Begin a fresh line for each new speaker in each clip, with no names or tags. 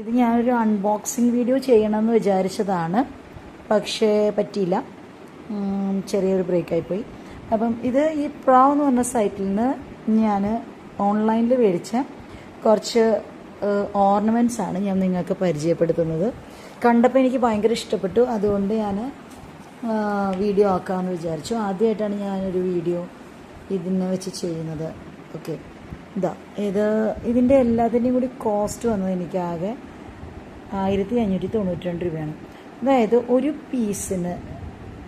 ഇത് ഞാനൊരു unboxing video ചെയ്യണമെന്ന് വിചാരിച്ചതാണ്, പക്ഷേ പറ്റിയില്ല. ചെറിയൊരു ബ്രേക്കായിപ്പോയി. അപ്പം ഇത് ഈ പ്രാവ് എന്ന് പറഞ്ഞ സൈറ്റിൽ നിന്ന് ഞാൻ ഓൺലൈനിൽ മേടിച്ച കുറച്ച് ഓർണമെൻറ്റ്സ് ആണ് ഞാൻ നിങ്ങൾക്ക് പരിചയപ്പെടുത്തുന്നത്. കണ്ടപ്പോൾ എനിക്ക് ഭയങ്കര ഇഷ്ടപ്പെട്ടു, അതുകൊണ്ട് ഞാൻ വീഡിയോ ആക്കാമെന്ന് വിചാരിച്ചു. ആദ്യമായിട്ടാണ് ഞാനൊരു വീഡിയോ ഇതിനെ വെച്ച് ചെയ്യുന്നത്. ഓക്കെ, ഇതിൻ്റെ എല്ലാത്തിൻ്റെയും കൂടി കോസ്റ്റ് വന്നത് എനിക്കാകെ 1592 രൂപയാണ്. അതായത് ഒരു പീസിന്,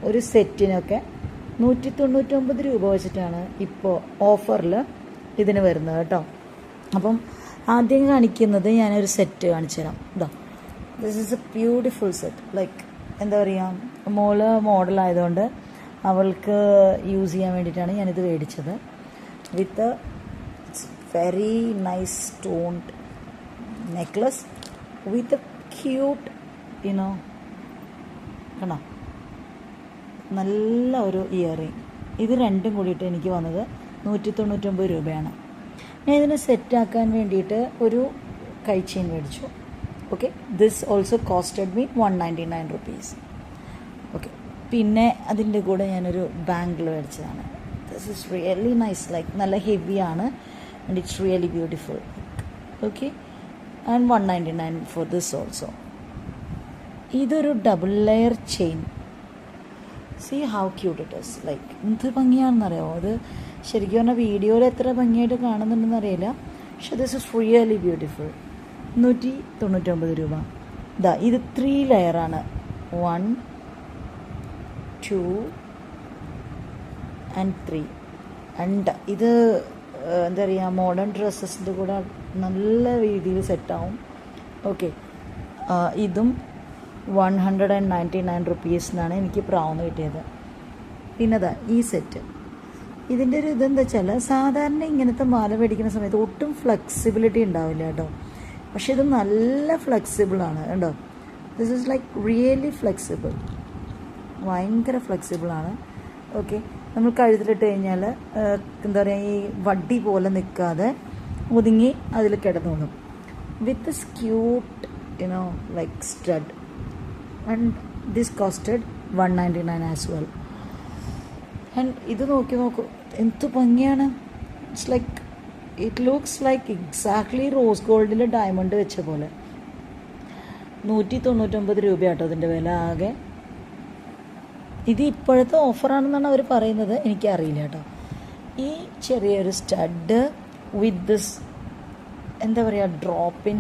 ഒരു സെറ്റിനൊക്കെ 199 രൂപ വെച്ചിട്ടാണ് ഇപ്പോൾ ഓഫറിൽ ഇതിന് വരുന്നത് കേട്ടോ. അപ്പം ആദ്യം കാണിക്കുന്നത് ഞാനൊരു സെറ്റ് കാണിച്ചു തരാം. This is A beautiful set. Like എന്താ പറയുക, മോള് മോഡലായതുകൊണ്ട് അവൾക്ക് യൂസ് ചെയ്യാൻ വേണ്ടിയിട്ടാണ് ഞാനിത് മേടിച്ചത്. വിത്ത് very nice stoned necklace with a cute കണ്ടോ, നല്ല ഒരു ഇയറിങ്. ഇത് രണ്ടും കൂടിയിട്ട് എനിക്ക് വന്നത് 199 രൂപയാണ്. ഞാൻ ഇതിനെ സെറ്റാക്കാൻ വേണ്ടിയിട്ട് ഒരു കൈ ചെയിൻ മേടിച്ചു. Okay, this also costed me 199 rupees. Okay, പിന്നെ അതിൻ്റെ കൂടെ ഞാനൊരു ബാംഗിൾ മേടിച്ചതാണ്. This is really nice, like നല്ല ഹെവിയാണ് and it's really beautiful. Okay, and 199 for this also. ഇതൊരു double layer chain. See how cute it is. Like എന്ത് ഭംഗിയാണെന്നറിയാമോ. അത് ശരിക്കും പറഞ്ഞാൽ വീഡിയോയിൽ എത്ര ഭംഗിയായിട്ട് കാണുന്നുണ്ടെന്ന് അറിയില്ല, പക്ഷെ ദിസ് ഇസ് റിയലി ബ്യൂട്ടിഫുൾ. 199 രൂപ. ഇത് 3 ലെയറാണ്. 1 2 and 3. ആൻഡ് ഇത് എന്താ പറയുക, മോഡേൺ ഡ്രസ്സസിൻ്റെ കൂടെ നല്ല രീതിയിൽ സെറ്റാവും. ഓക്കെ, ഇതും 199 റുപ്പീസിനാണ് എനിക്ക് പ്രാവുന്ന് കിട്ടിയത്. പിന്നെ ഈ സെറ്റ്, ഇതിൻ്റെ ഒരു ഇതെന്താ വെച്ചാൽ, സാധാരണ ഇങ്ങനത്തെ മാല മേടിക്കുന്ന സമയത്ത് ഒട്ടും ഫ്ലെക്സിബിലിറ്റി ഉണ്ടാവില്ല കേട്ടോ, പക്ഷെ ഇത് നല്ല ഫ്ലെക്സിബിളാണ് കേട്ടോ. This is like really flexible, ഭയങ്കര ഫ്ലെക്സിബിളാണ്. ഓക്കെ, നമ്മൾ കഴുത്തിലിട്ട് കഴിഞ്ഞാൽ എന്താ പറയുക, ഈ വടി പോലെ നിൽക്കാതെ ഒതുങ്ങി അതിൽ കിടന്നോളും. With cute like stud. And this costed 199 as well. And ഇത് നോക്കൂ, എന്ത് ഭംഗിയാണ്. It's like, it looks like exactly rose ഗോൾഡിൽ ഡയമണ്ട് വെച്ച പോലെ. 199 രൂപയാട്ടോ ഇതിൻ്റെ വില ആകെ. ഇത് ഇപ്പോഴത്തെ ഓഫറാണെന്നാണ് അവർ പറയുന്നത്, എനിക്കറിയില്ല കേട്ടോ. ഈ ചെറിയൊരു സ്റ്റഡ് വിത്ത് ദിസ് എന്താ പറയുക, ഡ്രോപ്പിൻ